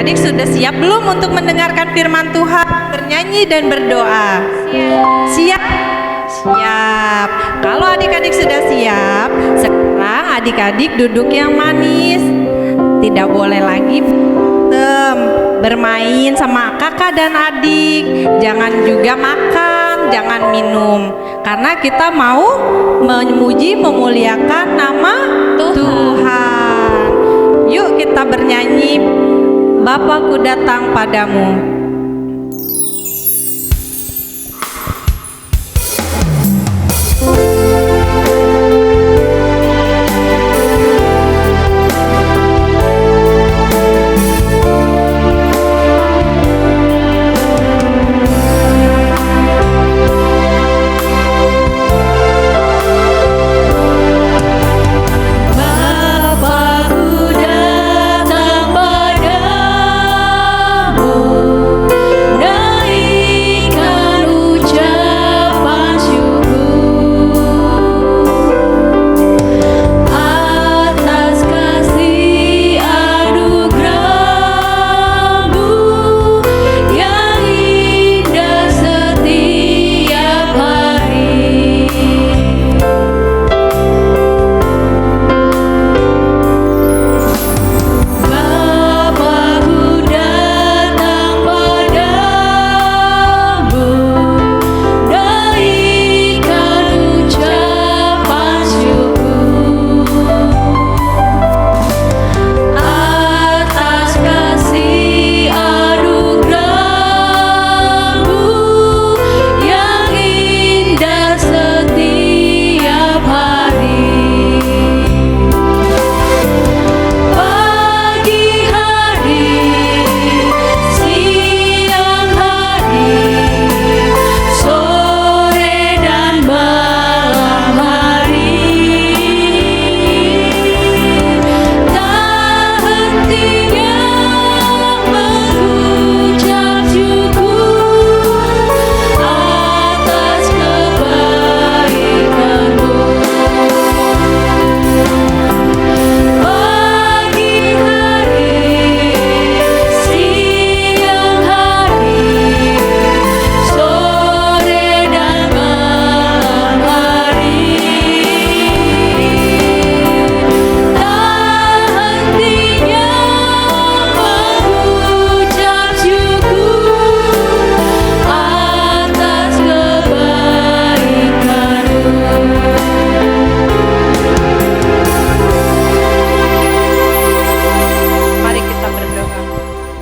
Adik-adik sudah siap belum untuk mendengarkan firman Tuhan, bernyanyi dan berdoa? Siap? Siap. Kalau adik-adik sudah siap, sekarang adik-adik duduk yang manis. Tidak boleh lagi bermain sama kakak dan adik. Jangan juga makan, jangan minum. Karena kita mau memuji, memuliakan nama Tuhan. Yuk kita bernyanyi, Bapakku datang padamu.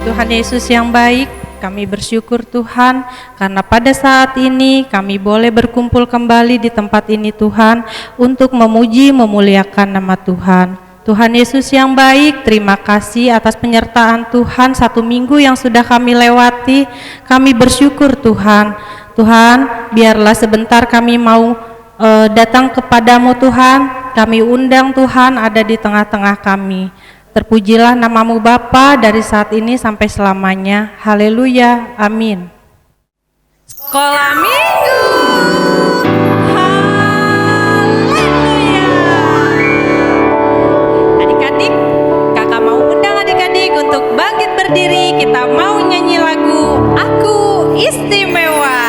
Tuhan Yesus yang baik, kami bersyukur Tuhan karena pada saat ini kami boleh berkumpul kembali di tempat ini Tuhan untuk memuji memuliakan nama Tuhan. Tuhan Yesus yang baik, terima kasih atas penyertaan Tuhan 1 minggu yang sudah kami lewati. Kami bersyukur Tuhan. Tuhan, biarlah sebentar kami mau datang kepadamu Tuhan. Kami undang Tuhan ada di tengah-tengah kami. Terpujilah namamu Bapa dari saat ini sampai selamanya. Haleluya, amin. Sekolah Minggu. Haleluya. Adik-adik, kakak mau undang adik-adik untuk bangkit berdiri. Kita mau nyanyi lagu Aku Istimewa.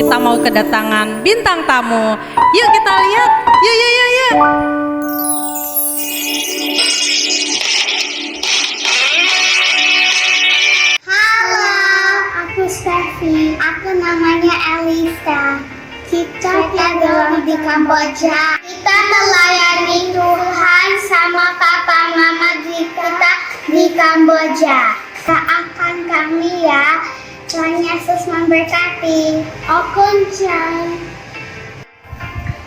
kita mau kedatangan bintang tamu. Yuk kita lihat, yuk yuk yuk yuk. Halo, aku Steffi. Aku namanya Elisa. Kita tinggal di Kamboja. Kita melayani Tuhan sama papa mama kita di Kamboja. Doakan kami ya. Tuhan Yesus memberkati. Okuncan.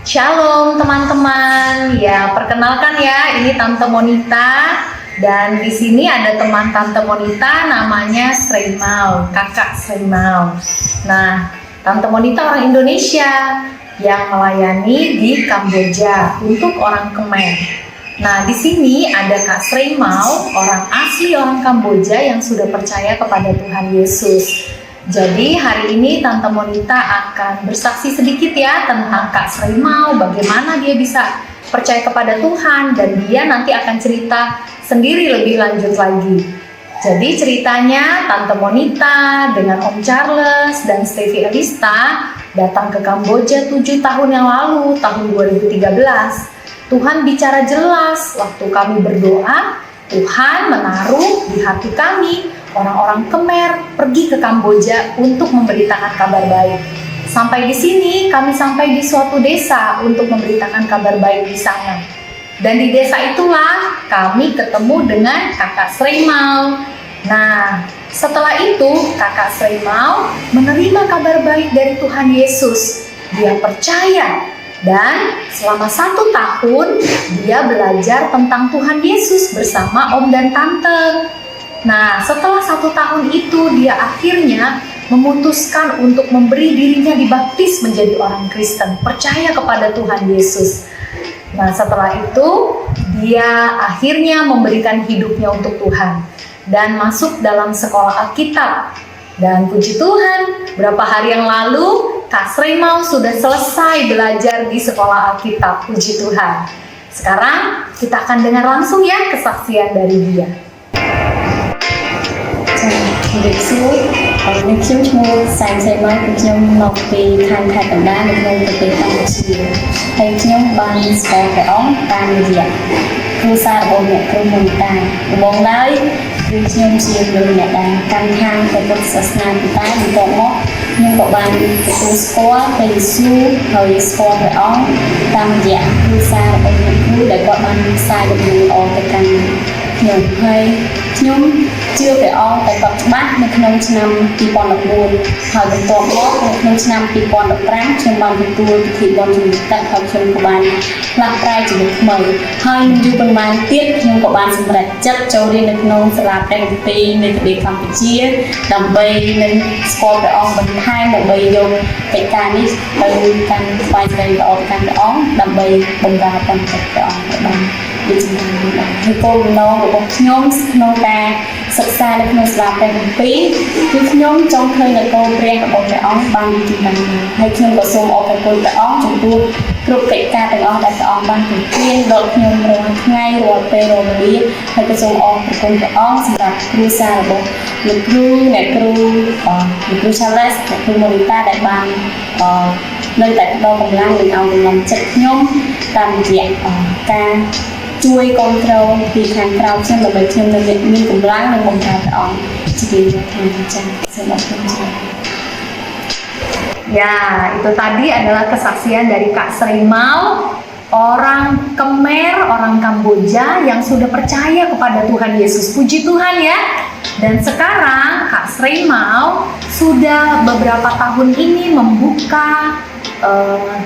Shalom teman-teman. Ya, perkenalkan ya, ini Tante Monita. Dan di sini ada teman Tante Monita namanya Sreimau, kakak Sreimau. Nah, Tante Monita orang Indonesia yang melayani di Kamboja untuk orang Khmer. Nah, di sini ada Kak Sreimau, orang asli orang Kamboja yang sudah percaya kepada Tuhan Yesus. Jadi hari ini Tante Monita akan bersaksi sedikit ya tentang Kak Sreimau, bagaimana dia bisa percaya kepada Tuhan, dan dia nanti akan cerita sendiri lebih lanjut lagi. Jadi ceritanya Tante Monita dengan Om Charles dan Steffi Elista datang ke Kamboja 7 tahun yang lalu, tahun 2013. Tuhan bicara jelas waktu kami berdoa, Tuhan menaruh di hati kami orang-orang Khmer pergi ke Kamboja untuk memberitakan kabar baik. Sampai di sini kami sampai di suatu desa untuk memberitakan kabar baik di sana. Dan di desa itulah kami ketemu dengan kakak Sreimau. Nah, setelah itu kakak Sreimau menerima kabar baik dari Tuhan Yesus. Dia percaya. Dan selama 1 tahun dia belajar tentang Tuhan Yesus bersama Om dan Tante. Nah, setelah 1 tahun itu dia akhirnya memutuskan untuk memberi dirinya dibaptis menjadi orang Kristen, percaya kepada Tuhan Yesus. Nah, setelah itu dia akhirnya memberikan hidupnya untuk Tuhan dan masuk dalam sekolah Alkitab. Dan puji Tuhan, beberapa hari yang lalu Kak Sreimau sudah selesai belajar di sekolah Alkitab, puji Tuhan. Sekarang kita akan dengar langsung ya kesaksian dari dia. ជំរាបសួរខ្ញុំឈ្មោះសែនសេម៉ៅខ្ញុំមកពីខណ្ឌខេត្តកណ្ដាលនៅក្នុងប្រទេសកម្ពុជាហើយខ្ញុំបានស្គាល់ព្រះអង្គតាមរយៈគ្រួសាររបស់អ្នកគ្រូមុនតាដំបូងឡើយគឺខ្ញុំជាមនុស្សអ្នកដែលកាន់ខាងព្រះពុទ្ធសាសនាពីតែបន្ទាប់មកខ្ញុំក៏បានទទួលស្គាល់ព្រះយេស៊ូវហើយស្គាល់ព្រះអង្គតាមរយៈគ្រួសាររបស់អ្នកគ្រូដែលគាត់បានផ្សាយដំណឹងល្អទៅកាន់ខ្ញុំហើយខ្ញុំជឿព្រះអង្គតែគាត់ច្បាស់នៅក្នុងឆ្នាំ2014ហើយបន្ទាប់មកនៅក្នុងឆ្នាំ2015ខ្ញុំបានទទួលពិធីបុណ្យជំនុំទឹកហើយខ្ញុំក៏បានផ្លាស់ប្រែជីវិតថ្មីហើយមិនយូរប៉ុន្មានទៀតខ្ញុំក៏បានសម្រេចចិត្តចូលរៀននៅក្នុងសាលាព្រះគម្ពីរនៃប្រទេសកម្ពុជាដើម្បីនឹងស្គាល់ព្រះអង្គបន្ថែមដើម្បីយកកិច្ចការនេះទៅកាន់ស្វែងរកល្អកាន់ព្រះអង្គដើម្បីបម្រើបន្ទុកព្រះអង្គឲ្យបានដូចជាហើយគោលបំណងរបស់ខ្ញុំក្នុងការសិក្សានៅក្នុងសាលាព្រះគម្ពីរគឺខ្ញុំចង់ឃើញនូវកូនព្រះរបស់ព្រះអង្គបានយូរបានហើយខ្ញុំក៏សូមអរគុណព្រះអង្គចំពោះគ្រប់កិច្ចការទាំងអស់ដែលព្រះអង្គបានប្រទានដល់ខ្ញុំរាល់ថ្ងៃរាល់ពេលរាល់វេលាហើយក៏សូមអរគុណព្រះអង្គសម្រាប់គ្រួសាររបស់លោកគ្រូអ្នកគ្រូCharles អ្នកគ្រូ Monita ដែលបាននៅតែផ្ដល់កម្លាំងនិងឲ្យកម្លាំងចិត្តខ្ញុំតាមរយៈការជួយកូនក្រពីខាងក្រៅខ្ញុំដើម្បីខ្ញុំនៅមានកម្លាំងនិងបង្កើតព្រះអង្គជាទីខាងចាស់សូមអរគុណច្រើន Ya, itu tadi adalah kesaksian dari Kak Sreimau, orang Khmer, orang Kamboja yang sudah percaya kepada Tuhan Yesus. Puji Tuhan ya. Dan sekarang Kak Sreimau sudah beberapa tahun ini membuka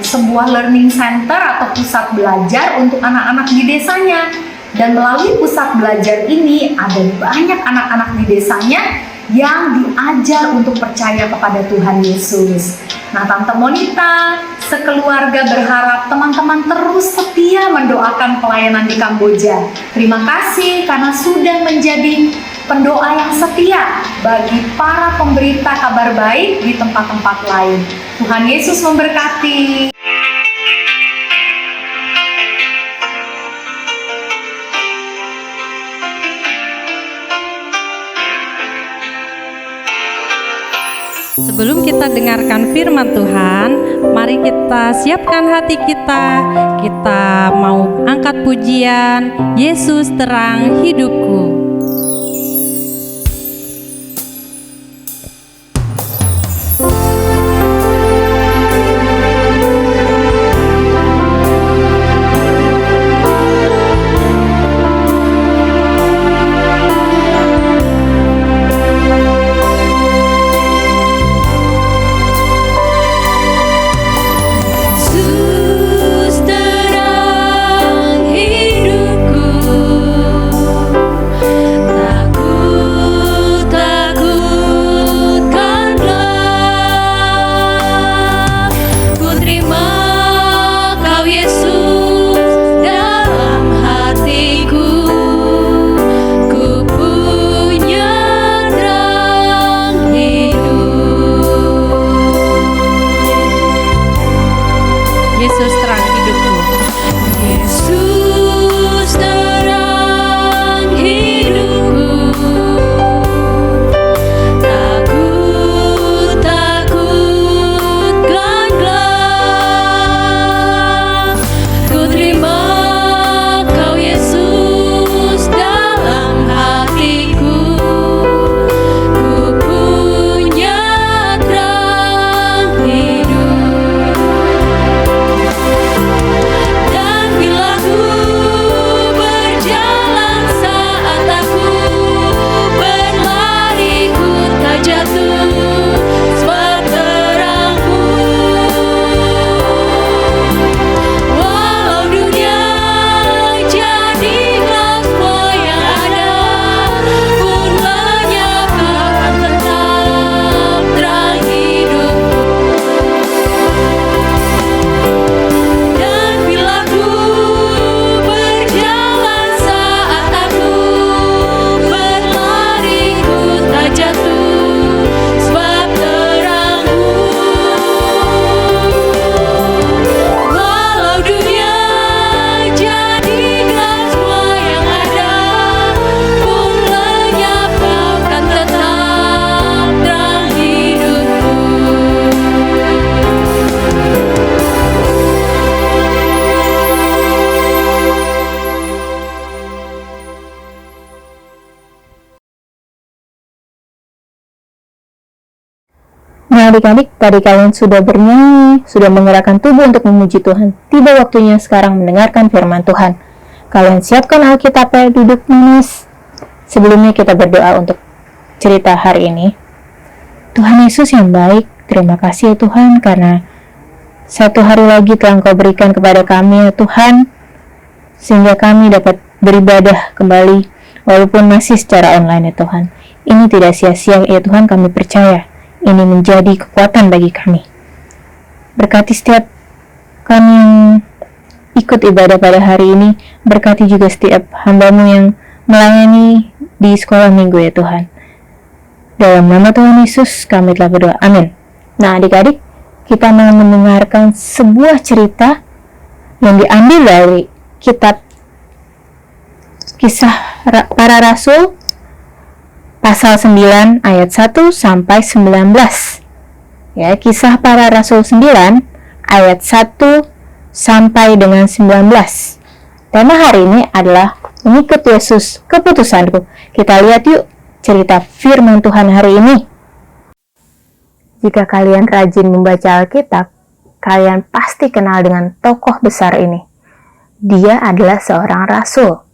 sebuah learning center atau pusat belajar untuk anak-anak di desanya. Dan melalui pusat belajar ini ada banyak anak-anak di desanya yang diajar untuk percaya kepada Tuhan Yesus. Nah, Tante Monita sekeluarga berharap teman-teman terus setia mendoakan pelayanan di Kamboja. Terima kasih karena sudah menjadi pendoa yang setia bagi para pemberita kabar baik di tempat-tempat lain. Tuhan Yesus memberkati. Sebelum kita dengarkan firman Tuhan, mari kita siapkan hati kita. Kita mau angkat pujian, Yesus terang hidupku. Yesus terang hidupku. Yesus terang hidupku, takutkan gelap. Ku terima Kau Yesus dalam hatiku, ku punya terang hidup. Dan bila ku berjalan saat aku berlari, ku tak jatuh sebab terang-Mu. Walau dunia jadi gelap, semua yang ada pun lenyap, akan tetap terang hidupku. Dan bila ku berjalan saat aku berlari, ku tak jatuh sebab terang-Mu. Walau dunia jadi gelap, semua yang ada pun lenyap, akan tetap terang hidupku. Nah adik-adik, tadi kalian sudah bernyanyi, sudah menggerakkan tubuh untuk memuji Tuhan. Tiba waktunya sekarang mendengarkan firman Tuhan. Kalian siapkan Alkitabnya, duduk manis. Sebelumnya kita berdoa untuk cerita hari ini. Tuhan Yesus yang baik, terima kasih ya Tuhan, karena satu hari lagi telah Engkau berikan kepada kami ya Tuhan, sehingga kami dapat beribadah kembali, walaupun masih secara online ya Tuhan. Ini tidak sia-sia ya Tuhan, kami percaya ini menjadi kekuatan bagi kami. Berkati setiap kami yang ikut ibadah pada hari ini, berkati juga setiap hamba-Mu yang melayani di sekolah minggu ya Tuhan. Dalam nama Tuhan Yesus kami telah berdoa, amin. Nah adik-adik, kita mau mendengarkan sebuah cerita yang diambil dari kitab Kisah Para Rasul pasal 9 ayat 1 sampai 19. Ya, Kisah Para Rasul 9 ayat 1 sampai dengan 19. Tema hari ini adalah mengikut Yesus, keputusanku. Kita lihat yuk cerita firman Tuhan hari ini. Jika kalian rajin membaca Alkitab, kalian pasti kenal dengan tokoh besar ini. Dia adalah seorang rasul.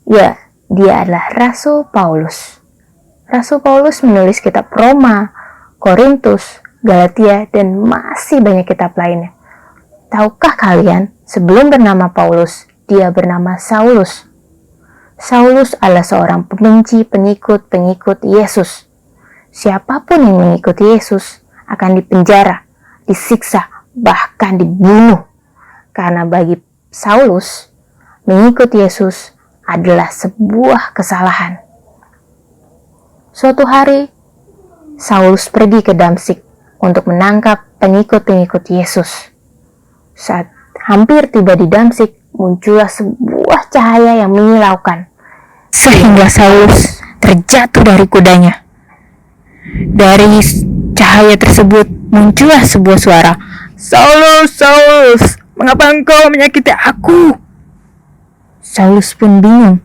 Ya, dia adalah Rasul Paulus. Rasul Paulus menulis kitab Roma, Korintus, Galatia, dan masih banyak kitab lainnya. Tahukah kalian, sebelum bernama Paulus, dia bernama Saulus. Saulus adalah seorang pembenci pengikut-pengikut Yesus. Siapapun yang mengikuti Yesus akan dipenjara, disiksa, bahkan dibunuh. Karena bagi Saulus, mengikuti Yesus adalah sebuah kesalahan. Suatu hari, Saulus pergi ke Damsyik untuk menangkap pengikut-pengikut Yesus. Saat hampir tiba di Damsyik, muncullah sebuah cahaya yang menyilaukan, sehingga Saulus terjatuh dari kudanya. Dari cahaya tersebut muncullah sebuah suara. Saulus, Saulus, mengapa engkau menyakiti aku? Saulus pun bingung.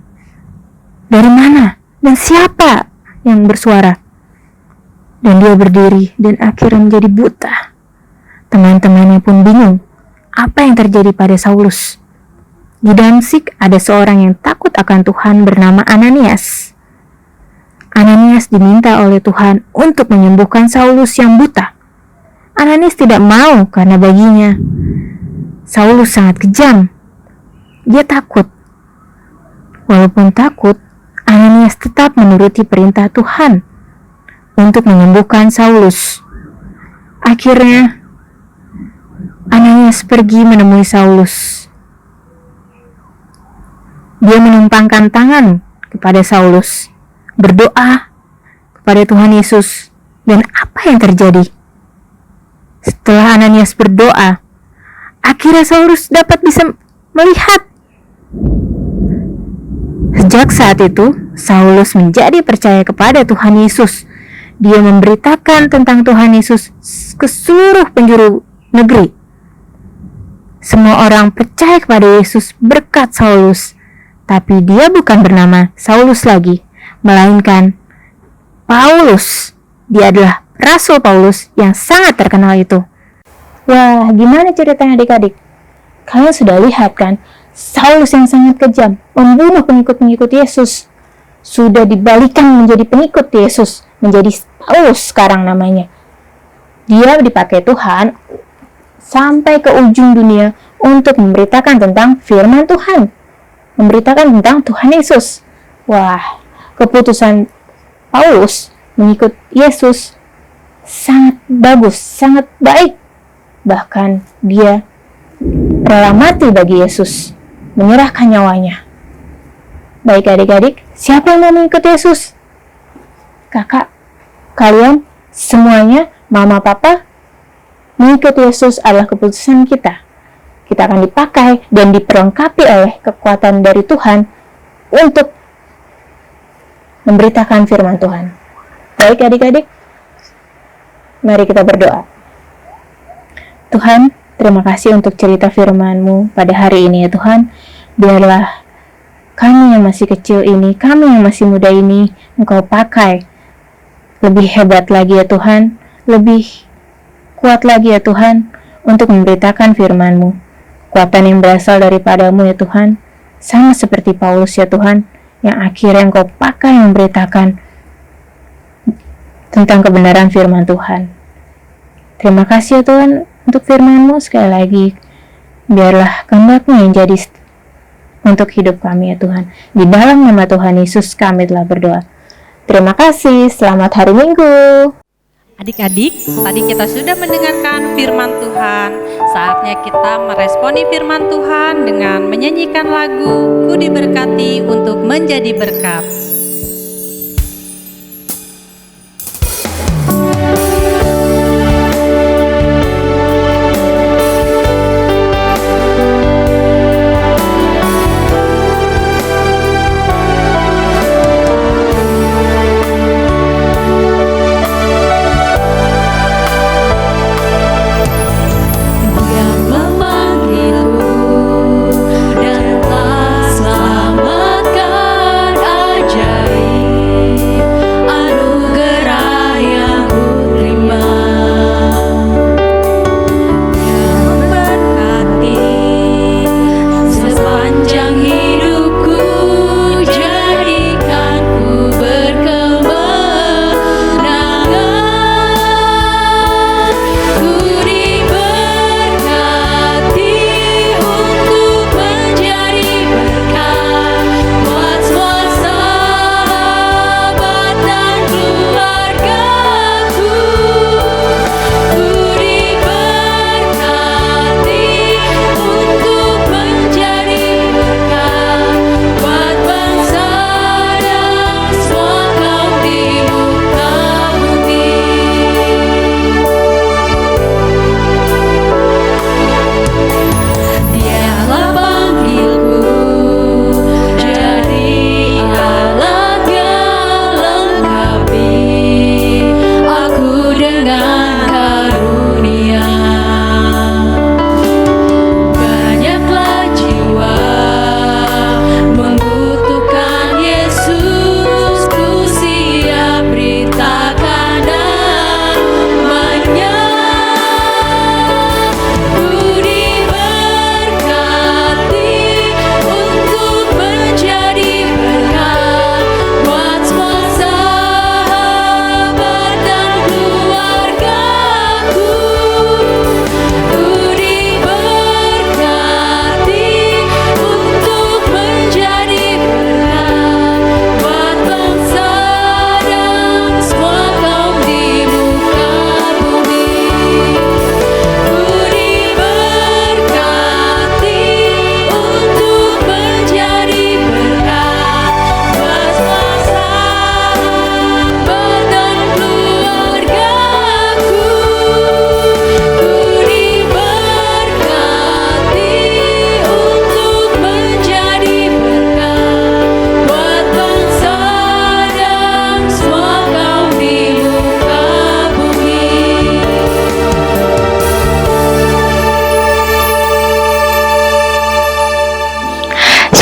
Dari mana dan siapa yang bersuara? Dan dia berdiri dan akhirnya menjadi buta. Teman-temannya pun bingung. Apa yang terjadi pada Saulus? Di Damsyik ada seorang yang takut akan Tuhan bernama Ananias. Ananias diminta oleh Tuhan untuk menyembuhkan Saulus yang buta. Ananias tidak mau karena baginya Saulus sangat kejam. Dia takut. Walaupun takut, Ananias tetap menuruti perintah Tuhan untuk menyembuhkan Saulus. Akhirnya, Ananias pergi menemui Saulus. Dia menumpangkan tangan kepada Saulus, berdoa kepada Tuhan Yesus. Dan apa yang terjadi? Setelah Ananias berdoa, akhirnya Saulus dapat bisa melihat. Sejak saat itu, Saulus menjadi percaya kepada Tuhan Yesus. Dia memberitakan tentang Tuhan Yesus ke seluruh penjuru negeri. Semua orang percaya kepada Yesus berkat Saulus. Tapi dia bukan bernama Saulus lagi, melainkan Paulus. Dia adalah Rasul Paulus yang sangat terkenal itu. Wah, gimana ceritanya adik-adik? Kalian sudah lihat kan? Saulus yang sangat kejam, membunuh pengikut-pengikut Yesus, sudah dibalikan menjadi pengikut Yesus, menjadi Paulus sekarang namanya. Dia dipakai Tuhan sampai ke ujung dunia untuk memberitakan tentang firman Tuhan, memberitakan tentang Tuhan Yesus. Wah, keputusan Paulus mengikut Yesus sangat bagus, sangat baik. Bahkan dia rela mati bagi Yesus, menyerahkan nyawanya. Baik adik-adik, siapa yang mau mengikut Yesus? Kakak, kalian semuanya, mama, papa, mengikut Yesus adalah keputusan kita. Kita akan dipakai dan diperlengkapi oleh kekuatan dari Tuhan untuk memberitakan firman Tuhan. Baik adik-adik, mari kita berdoa. Tuhan, terima kasih untuk cerita firman-Mu pada hari ini ya Tuhan. Biarlah kami yang masih kecil ini, kami yang masih muda ini, Engkau pakai lebih hebat lagi ya Tuhan, lebih kuat lagi ya Tuhan, untuk memberitakan firman-Mu. Kekuatan yang berasal daripada-Mu ya Tuhan, sama seperti Paulus ya Tuhan, yang akhirnya Engkau pakai memberitakan tentang kebenaran firman Tuhan. Terima kasih ya Tuhan untuk firman-Mu. Sekali lagi, biarlah kehendak-Mu yang jadi untuk hidup kami ya Tuhan. Di dalam nama Tuhan Yesus kami telah berdoa. Terima kasih, selamat hari Minggu. Adik-adik, tadi kita sudah mendengarkan firman Tuhan. Saatnya kita meresponi firman Tuhan dengan menyanyikan lagu Ku Diberkati untuk menjadi berkat. Memanggilku dan telah selamatkan ajaib.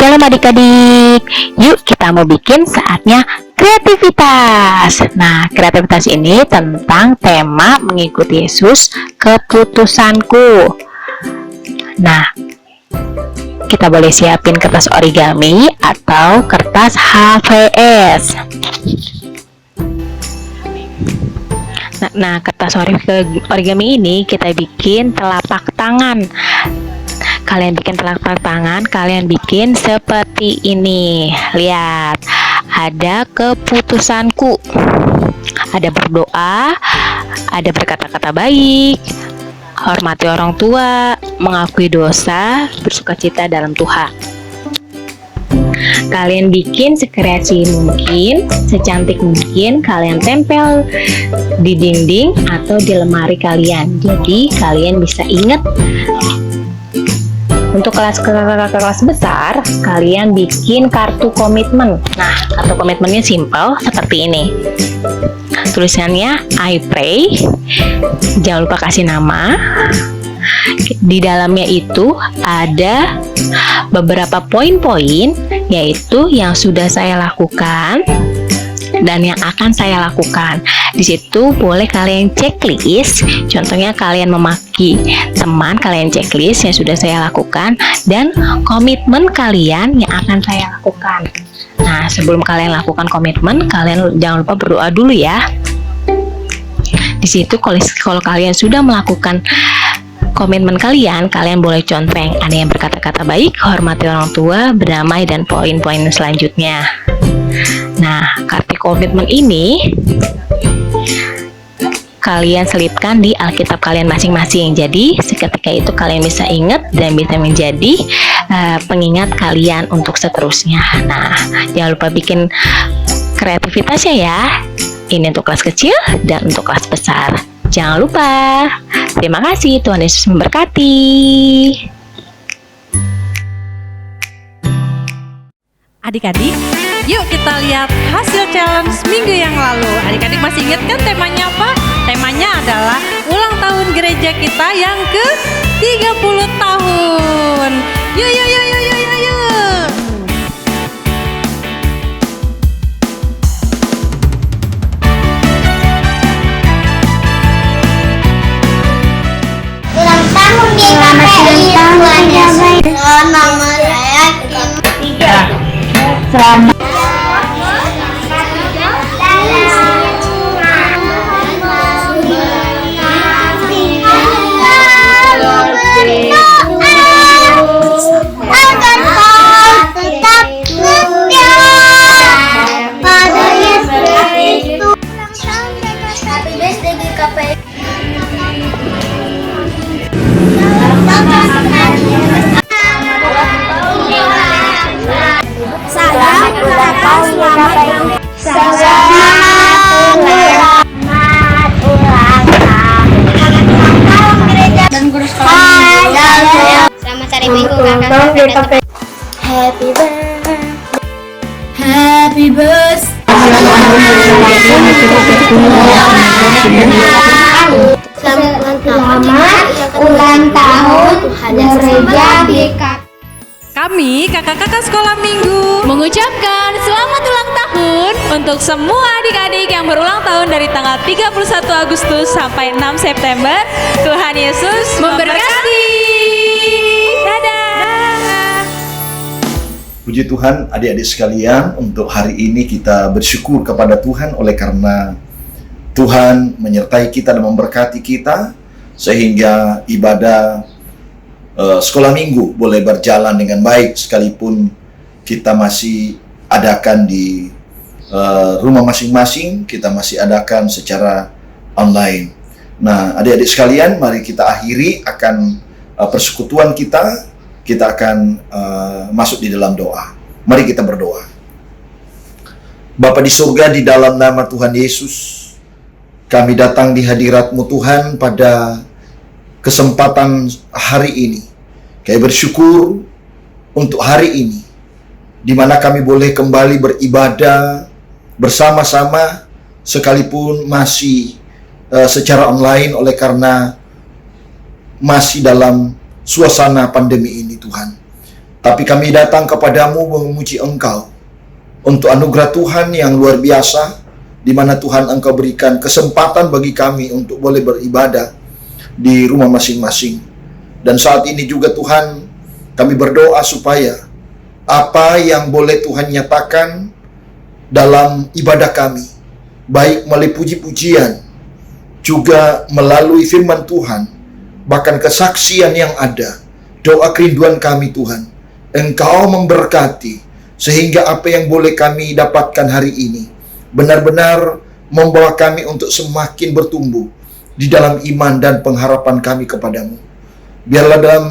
Shalom adik-adik, yuk kita mau bikin saatnya kreativitas. Nah, kreativitas ini tentang tema mengikuti Yesus, keputusanku. Nah, kita boleh siapin kertas origami atau kertas HVS. Nah, kertas origami ini kita bikin telapak tangan. Kalian bikin telapak tangan, kalian bikin seperti ini. Lihat, ada keputusanku, ada berdoa, ada berkata-kata baik, hormati orang tua, mengakui dosa, bersukacita dalam Tuhan. Kalian bikin sekreasi mungkin, secantik mungkin, kalian tempel di dinding atau di lemari kalian. Jadi kalian bisa ingat. Untuk kelas besar, kalian bikin kartu komitmen. Nah, kartu komitmennya simple seperti ini. Tulisannya I pray. Jangan lupa kasih nama. Di dalamnya itu ada beberapa poin-poin, yaitu yang sudah saya lakukan dan yang akan saya lakukan. Di situ boleh kalian checklist. Contohnya kalian memaki teman, kalian checklist yang sudah saya lakukan dan komitmen kalian yang akan saya lakukan. Nah, sebelum kalian lakukan komitmen, kalian jangan lupa berdoa dulu ya. Di situ kalau kalian sudah melakukan komitmen kalian, kalian boleh conteng. Ada yang berkata-kata baik, hormati orang tua, berdamai, dan poin-poin selanjutnya. Nah, kartu komitmen ini kalian selipkan di Alkitab kalian masing-masing. Jadi seketika itu kalian bisa ingat dan bisa menjadi pengingat kalian untuk seterusnya. Nah, jangan lupa bikin kreativitasnya ya. Ini untuk kelas kecil dan untuk kelas besar. Jangan lupa. Terima kasih, Tuhan Yesus memberkati. Adik-adik, yuk kita lihat hasil challenge minggu yang lalu. Adik-adik masih ingat kan temanya apa? Temanya adalah ulang tahun gereja kita yang ke-30 tahun. Yuk, yuk, yuk, yuk, yuk, yuk, yuk. Ulang tahun di KPI Tuhan Yesus. Nama saya Tiga. Selamat. Agar kau tetap setia pada Yesus itu. Happy birthday GKPI. Selamat ulang tahun GKPI. Selamat ulang tahun gereja dan guru sekolah. Selamat hari Minggu kakak. Happy birthday. Happy birthday. Selamat ulang tahun gereja GKPI. Kami kakak-kakak sekolah minggu Mengucapkan selamat ulang tahun untuk semua adik-adik yang berulang tahun dari tanggal 31 Agustus sampai 6 September. Tuhan Yesus memberkati. Dadah. Puji Tuhan, adik-adik sekalian, untuk hari ini kita bersyukur kepada Tuhan oleh karena Tuhan menyertai kita dan memberkati kita sehingga ibadah sekolah minggu boleh berjalan dengan baik sekalipun kita masih adakan di rumah masing-masing, kita masih adakan secara online. Nah, adik-adik sekalian, mari kita akhiri akan persekutuan kita akan masuk di dalam doa. Mari kita berdoa. Bapa di surga, di dalam nama Tuhan Yesus, kami datang di hadirat-Mu Tuhan pada kesempatan hari ini. Kami bersyukur untuk hari ini, di mana kami boleh kembali beribadah bersama-sama sekalipun masih secara online oleh karena masih dalam suasana pandemi ini Tuhan. Tapi kami datang kepadamu memuji Engkau untuk anugerah Tuhan yang luar biasa, di mana Tuhan Engkau berikan kesempatan bagi kami untuk boleh beribadah di rumah masing-masing. Dan saat ini juga Tuhan, kami berdoa supaya apa yang boleh Tuhan nyatakan dalam ibadah kami, baik melalui puji-pujian, juga melalui firman Tuhan, bahkan kesaksian yang ada, doa kerinduan kami Tuhan, Engkau memberkati, sehingga apa yang boleh kami dapatkan hari ini benar-benar membawa kami untuk semakin bertumbuh di dalam iman dan pengharapan kami kepadamu. Biarlah dalam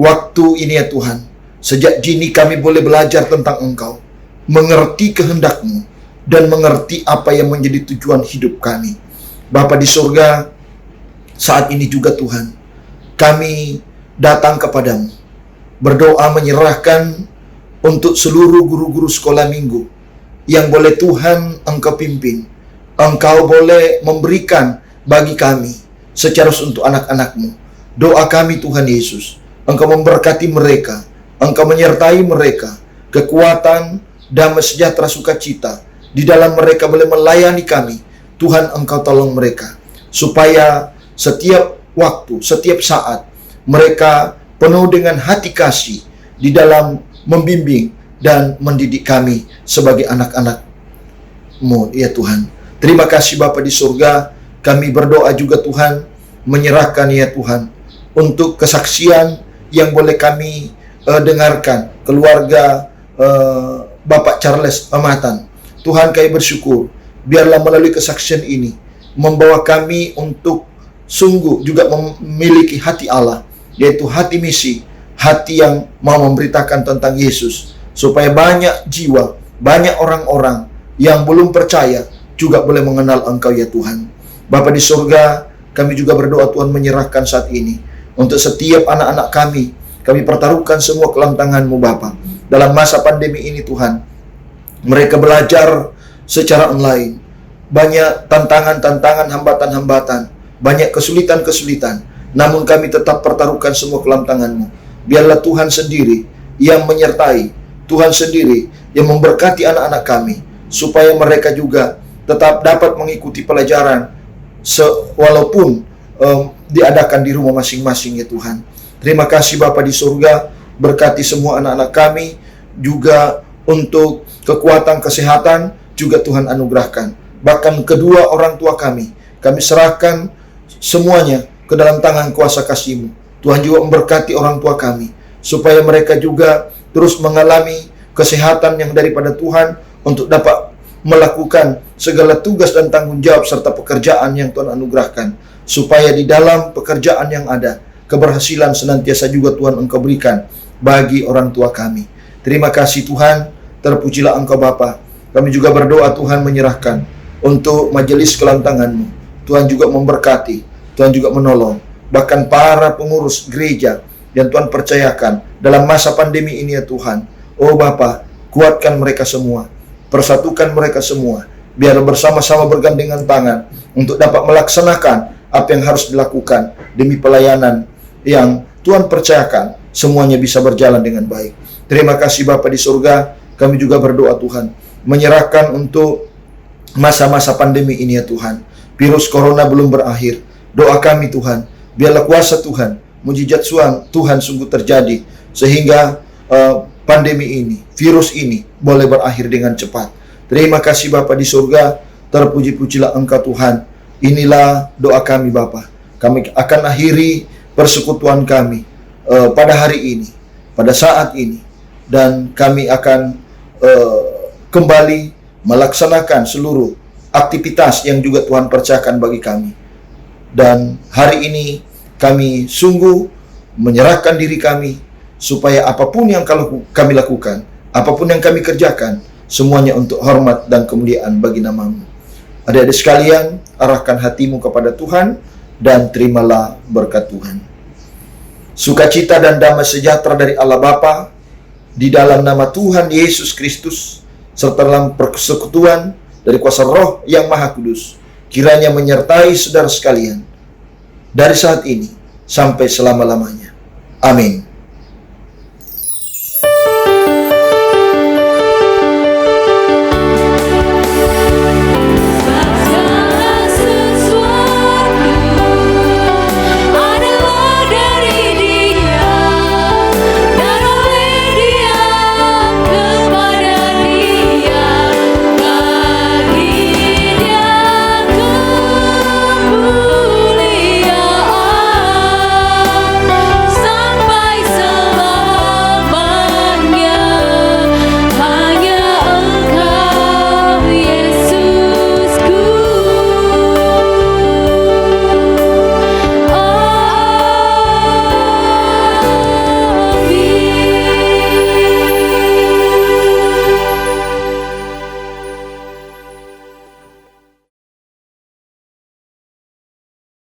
waktu ini ya Tuhan, sejak dini kami boleh belajar tentang Engkau, mengerti kehendak-Mu, dan mengerti apa yang menjadi tujuan hidup kami. Bapa di surga, saat ini juga Tuhan, kami datang kepadamu, berdoa menyerahkan untuk seluruh guru-guru sekolah minggu yang boleh Tuhan Engkau pimpin. Engkau boleh memberikan bagi kami secara untuk anak-anak-Mu. Doa kami Tuhan Yesus, Engkau memberkati mereka, Engkau menyertai mereka, kekuatan, damai sejahtera, sukacita di dalam mereka boleh melayani kami. Tuhan Engkau tolong mereka, supaya setiap waktu, setiap saat mereka penuh dengan hati kasih di dalam membimbing dan mendidik kami sebagai anak-anak-Mu ya Tuhan. Terima kasih Bapa di surga. Kami berdoa juga Tuhan, menyerahkan ya Tuhan untuk kesaksian yang boleh kami dengarkan, keluarga Bapak Charles Amatan. Tuhan, kami bersyukur, biarlah melalui kesaksian ini membawa kami untuk sungguh juga memiliki hati Allah, yaitu hati misi, hati yang mau memberitakan tentang Yesus, supaya banyak jiwa, banyak orang-orang yang belum percaya juga boleh mengenal Engkau ya Tuhan. Bapa di surga, kami juga berdoa Tuhan menyerahkan saat ini untuk setiap anak-anak kami pertaruhkan semua ke dalam tangan-Mu Bapa. Dalam masa pandemi ini Tuhan, mereka belajar secara online, banyak tantangan-tantangan, hambatan-hambatan, banyak kesulitan-kesulitan, namun kami tetap pertaruhkan semua ke dalam tangan-Mu. Biarlah Tuhan sendiri yang menyertai, Tuhan sendiri yang memberkati anak-anak kami, supaya mereka juga tetap dapat mengikuti pelajaran walaupun diadakan di rumah masing-masing ya Tuhan. Terima kasih Bapa di surga, berkati semua anak-anak kami, juga untuk kekuatan kesehatan juga Tuhan anugerahkan. Bahkan kedua orang tua kami serahkan semuanya ke dalam tangan kuasa kasih-Mu. Tuhan juga memberkati orang tua kami, supaya mereka juga terus mengalami kesehatan yang daripada Tuhan, untuk dapat melakukan segala tugas dan tanggung jawab serta pekerjaan yang Tuhan anugerahkan, supaya di dalam pekerjaan yang ada, keberhasilan senantiasa juga Tuhan Engkau berikan bagi orang tua kami. Terima kasih Tuhan, terpujilah Engkau Bapa. Kami juga berdoa Tuhan menyerahkan untuk majelis ke dalam tangan-Mu. Tuhan juga memberkati, Tuhan juga menolong, bahkan para pengurus gereja yang Tuhan percayakan dalam masa pandemi ini ya Tuhan. Oh Bapa, kuatkan mereka semua, persatukan mereka semua, biar bersama-sama bergandengan tangan untuk dapat melaksanakan apa yang harus dilakukan demi pelayanan yang Tuhan percayakan, semuanya bisa berjalan dengan baik. Terima kasih Bapa di surga. Kami juga berdoa Tuhan, menyerahkan untuk masa-masa pandemi ini ya Tuhan. Virus corona belum berakhir. Doa kami Tuhan, biarlah kuasa Tuhan, mujizat Tuhan sungguh terjadi, sehingga pandemi ini, virus ini boleh berakhir dengan cepat. Terima kasih Bapa di surga, terpuji-pujilah Engkau Tuhan. Inilah doa kami Bapa. Kami akan akhiri persekutuan kami pada hari ini, pada saat ini, dan kami akan kembali melaksanakan seluruh aktivitas yang juga Tuhan percayakan bagi kami. Dan hari ini kami sungguh menyerahkan diri kami, supaya apapun yang kami lakukan, apapun yang kami kerjakan, semuanya untuk hormat dan kemuliaan bagi nama-Mu. Adik-adik sekalian, arahkan hatimu kepada Tuhan dan terimalah berkat Tuhan. Sukacita dan damai sejahtera dari Allah Bapa, di dalam nama Tuhan Yesus Kristus, serta dalam persekutuan dari kuasa Roh yang Maha Kudus, kiranya menyertai saudara sekalian dari saat ini sampai selama-lamanya. Amin.